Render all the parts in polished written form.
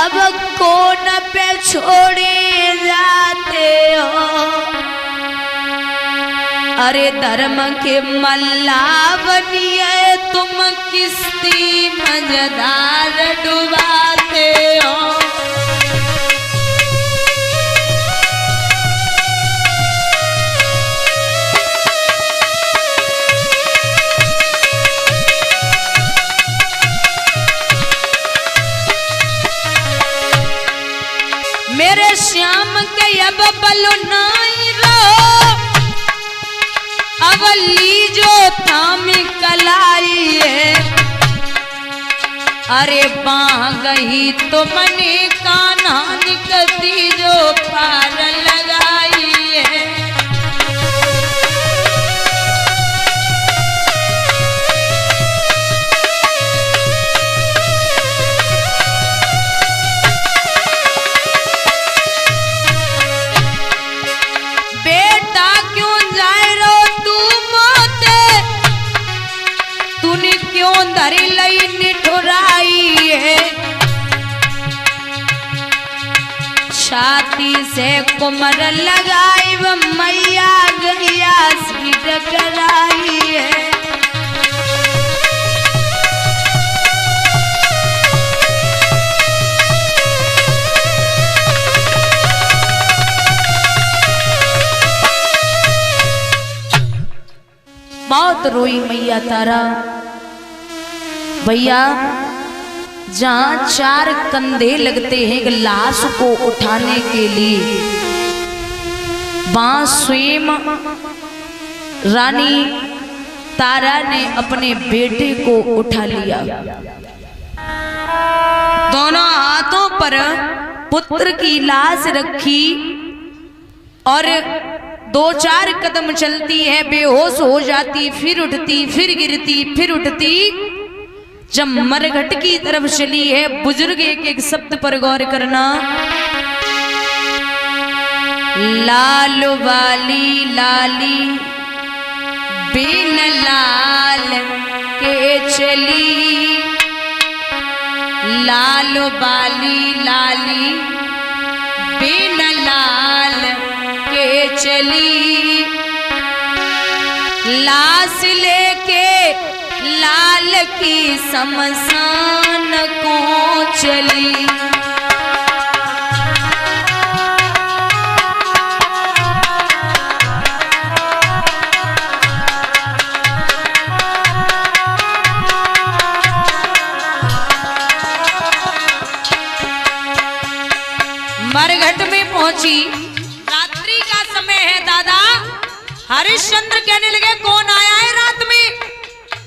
अब कौन पे छोड़े जाते हो, अरे धर्म के मल्ला बनिए तुम किस्ती मजेदार डुबाते हो। मेरे श्याम के अब बलो नाई रहो, अब लीजो थामी कलाई है, अरे बाँ गई तो मने कान्हा निकती जो पार लगाई है। धरी लई निठुराई है, छाती से कुमर लगाई व मैया गैया सी टकराई है। बहुत रोई मैया तारा। भैया जहाँ 4 कंधे लगते हैं एक लाश को उठाने के लिए, वहां स्वयं रानी तारा ने अपने बेटे को उठा लिया। दोनों हाथों पर पुत्र की लाश रखी और 2-4 कदम चलती है, बेहोश हो जाती, फिर उठती, फिर गिरती, फिर उठती। जब मरघट की तरफ चली है, बुजुर्ग एक शब्द पर गौर करना, लाल वाली लाली बिन लाल के चली, लाल वाली लाली बिन लाल के चली, लाश लेके लाल की शमशान को चली। मरघट में पहुंची, रात्रि का समय है दादा। हरिश्चंद्र कहने लगे कौन आया है रात में?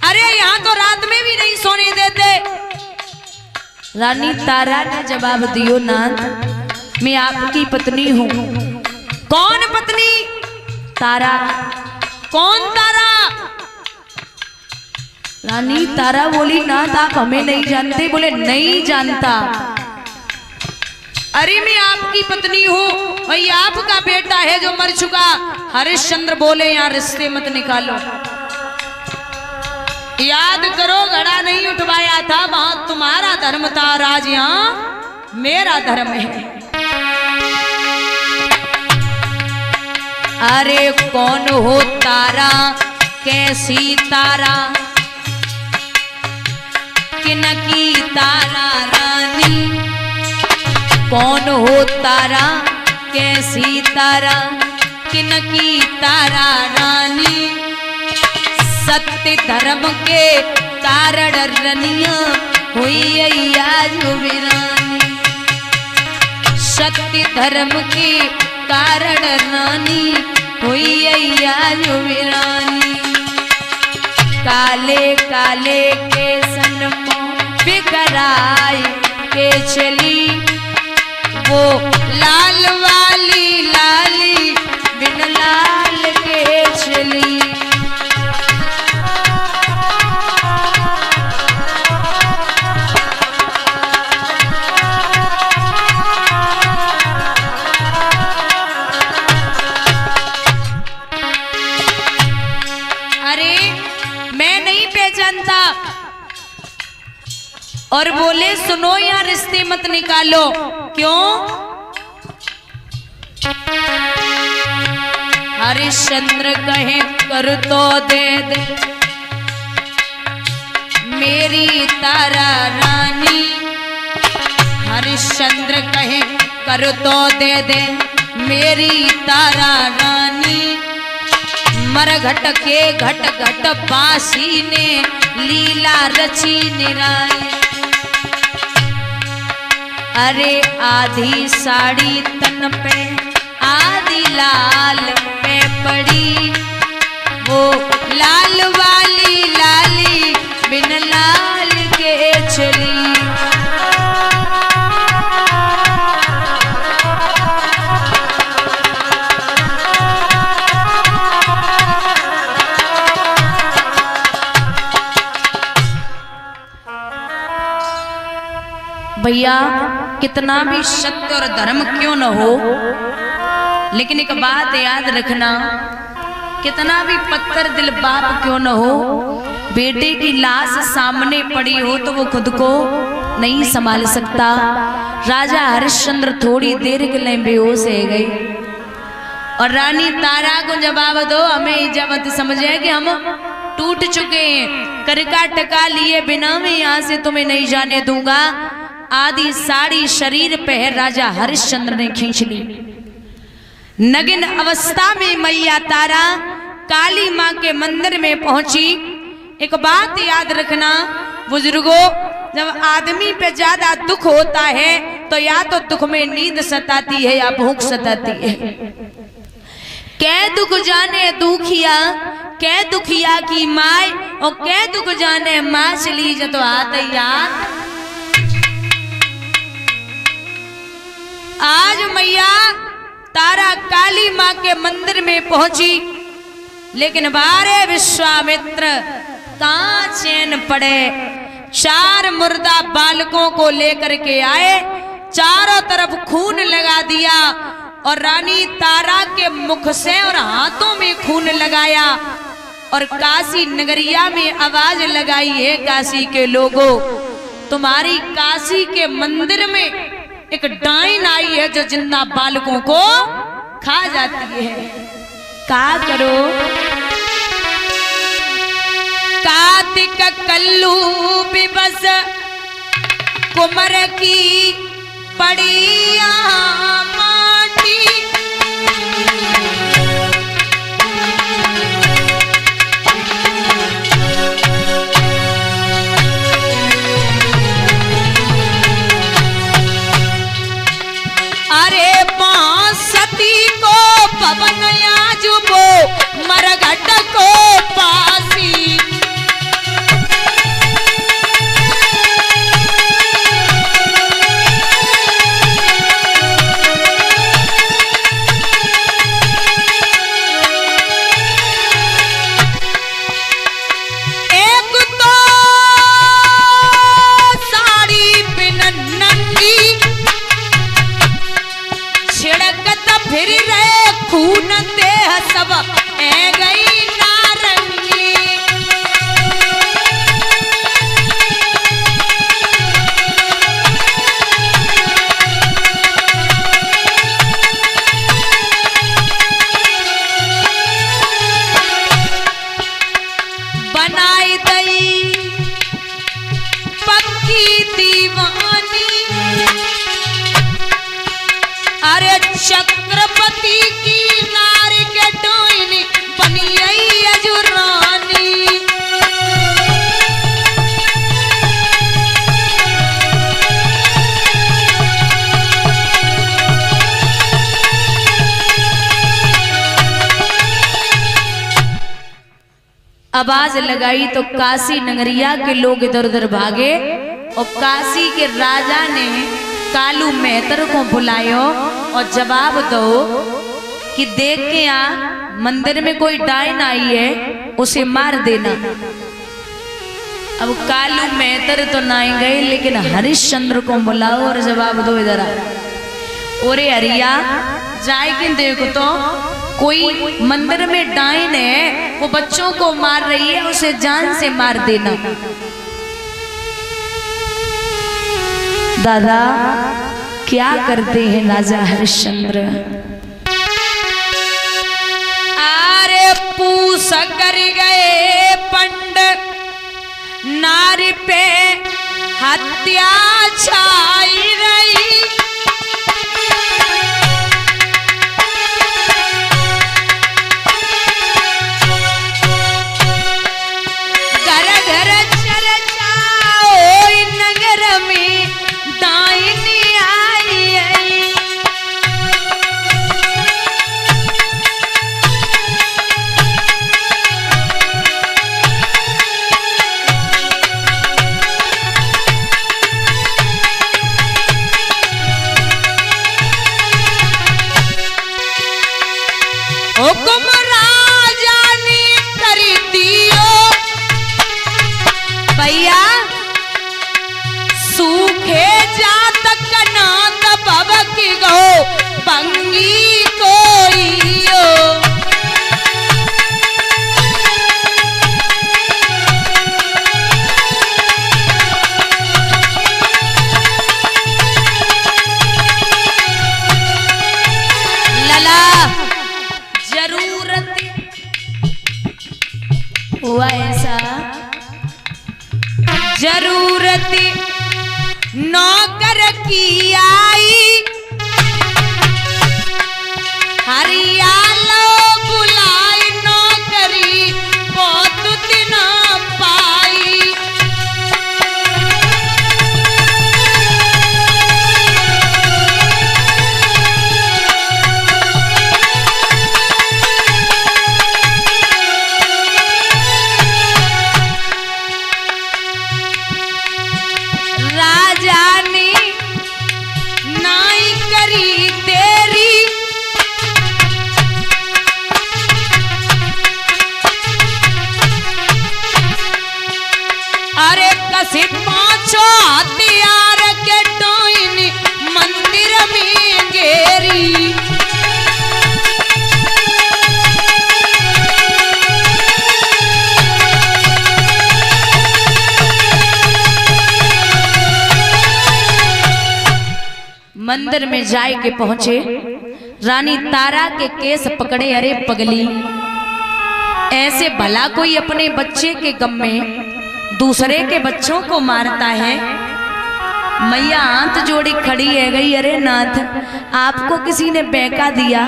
अरे यहाँ तो रात में भी नहीं सोने देते। रानी तारा ने जवाब दियो, नाथ मैं आपकी पत्नी हूँ। कौन पत्नी? तारा। कौन तारा? रानी तारा बोली, नाथ आप हमें नहीं जानते? बोले नहीं जानता। अरे मैं आपकी पत्नी हूँ, वही आपका बेटा है जो मर चुका। हरिश्चंद्र बोले यहाँ रिश्ते मत निकालो, याद करो घड़ा नहीं उठवाया था, वहां तुम्हारा धर्म था, राज यहाँ मेरा धर्म है। अरे कौन हो तारा, कैसी तारा, किन की तारा रानी, कौन हो तारा, कैसी तारा, किन की तारा रानी, सत्य धर्म के कारण रनिया हुई आज वीरानी, सत्य धर्म के कारण रानी हुई आज वीरानी, काले काले के सन को बिखराई के चली, वो लाल वाली लाली बिन लाल के चली। और बोले सुनो या रिश्ते मत निकालो। क्यों? हरिश्चंद्र कहे कर तो दे दे मेरी तारा रानी। हरिश्चंद्र कहे कर तो दे दे मेरी तारा रानी। मरघट के घट घट बासी ने लीला रची निराई। अरे आधी साड़ी तन पे आधी लाल पे पड़ी। वो लाल वाली लाली बिन लाल के चली। भैया कितना भी सत्य और धर्म क्यों न हो, लेकिन एक बात याद रखना, कितना भी पत्थर दिल बाप क्यों न हो, बेटे की लाश सामने पड़ी हो तो वो खुद को नहीं संभाल सकता। राजा हरिश्चंद्र थोड़ी देर के लिए बेहोश हो गए और रानी तारा को जवाब दो, हमें इजाजत समझे कि हम टूट चुके हैं, करका टका लिए बिना मैं यहाँ से तुम्हें नहीं जाने दूंगा। आधी साड़ी शरीर पे है राजा हरिश्चंद्र ने खींच ली। नगिन अवस्था में मैया तारा काली माँ के मंदिर में पहुंची। एक बात याद रखना बुजुर्गों, जब आदमी पे ज्यादा दुख होता है तो या तो दुख में नींद सताती है या भूख सताती है। कै दुख जाने दुखिया, कै दुखिया की माय और कै दुख जाने माँ चली जो तो हाथ याद। आज मैया तारा काली माँ के मंदिर में पहुंची, लेकिन बारे विश्वामित्र कहां चैन पड़े। 4 मुर्दा बालकों को लेकर के आए, चारों तरफ खून लगा दिया और रानी तारा के मुख से और हाथों में खून लगाया और काशी नगरिया में आवाज लगाई है, काशी के लोगों तुम्हारी काशी के मंदिर में एक डाइन आई है जो जिंदा बालकों को खा जाती है। क्या करो? कार्तिक कल्लू बिबस कुमर की पड़िया माटी। अरे सती को पवन आजुबो मरघट को पासी। एक तो साड़ी बिन नंगी छिड़कत फिर रहे खून देह सब ए गई नारंगी। बनाई दई पक्की दीवानी। अरे चक्रपति की नारी के डोइनी बनी अजुरानी। आवाज लगाई तो काशी नगरिया के लोग इधर उधर भागे और काशी के राजा ने कालू मेहतर को बुलायो और जवाब दो कि देख के यहाँ मंदिर में कोई डाइन आई है, उसे मार देना। अब कालू मेहतर तो नहीं गए, लेकिन हरिश्चंद्र को बुलाओ और जवाब दो इधर आ। ओरे हरिया जाए कि देखो तो कोई मंदिर में डाइन है, वो बच्चों को मार रही है, उसे जान से मार देना। दादा क्या करते हैं राजा हरिश्चंद्र? अरे पूस कर गए पंड नारी पे हत्या छाई रही। घर घर चर्चा ओई नगर में दाइनी आई। हुकुम राजा ने करी दियो भैया सूखे जात कनात भवकी गो बंगी कोइयो। लला जरूरत हुआ ऐसा, जरूरत नौकर की आई। हरियालो बुलाई नौकरी बहुत दिन पाई। राजा ने नाई करी तेरी, अरे कसी पांचों हथियार के डोइनी मंदिर में गेरी। मंदिर में जाए के पहुंचे, रानी तारा के केस पकड़े। अरे पगली, ऐसे भला कोई अपने बच्चे के गम में दूसरे के बच्चों को मारता है? मैया हाथ जोड़ी खड़ी है गई। अरे नाथ, आपको किसी ने बहका दिया,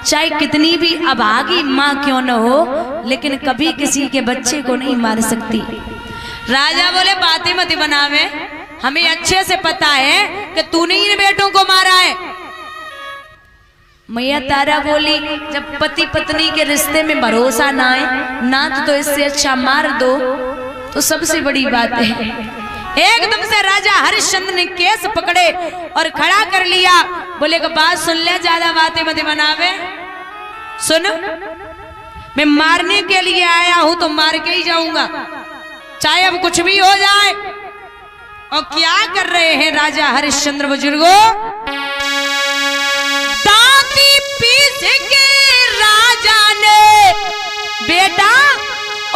चाहे कितनी भी अभागी माँ क्यों न हो, लेकिन कभी किसी के बच्चे को नहीं मार सकती। राजा बोले बातें मत बनावे, हमें अच्छे से पता है कि तूने इन बेटों को मारा है। मैया तारा बोली जब पति पत्नी के रिश्ते में भरोसा ना आए ना तो इससे अच्छा मार दो तो सबसे बड़ी बात है। एकदम से राजा हरिश्चंद्र ने केस पकड़े और खड़ा कर लिया। बोले कि बात सुन ले, ज्यादा बातें मत बनावे। सुन, मैं मारने के लिए आया हूं तो मार के ही जाऊंगा, चाहे अब कुछ भी हो जाए। और क्या कर रहे हैं राजा हरिश्चंद्र बुजुर्गों? दांती पीस के राजा ने बेटा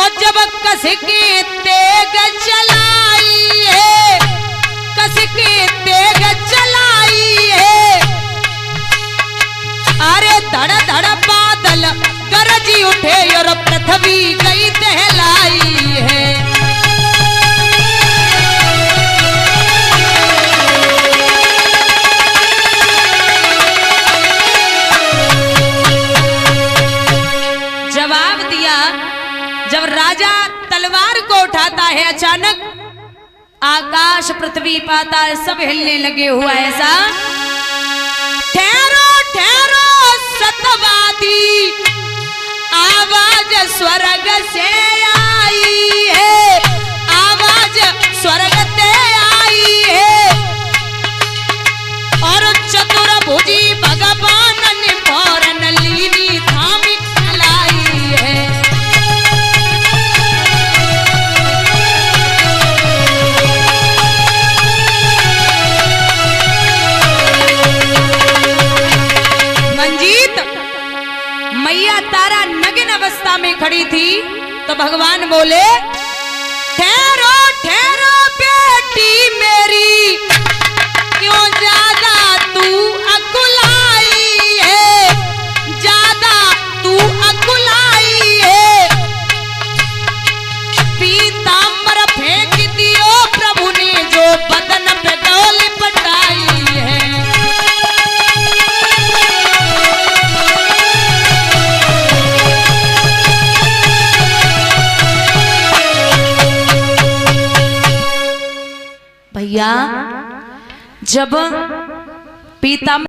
और जब कस के तेग चलाई है, कस के तेग चलाई है। अरे धड़ धड़ बादल गरजी उठे और पृथ्वी गई दहलाई है। जब राजा तलवार को उठाता है, अचानक आकाश पृथ्वी पाताल सब हिलने लगे। हुआ ऐसा, ठहरो ठहरो सतवादी, आवाज स्वर्ग से आई है, आवाज स्वर्ग से आई है। और चतुर्भुजी भगवान ने फौरन लीनी थामी खलाई है। मैया तारा नग्न अवस्था में खड़ी थी तो भगवान बोले ठहरो ठहरो बेटी मेरी, भैया जब पीता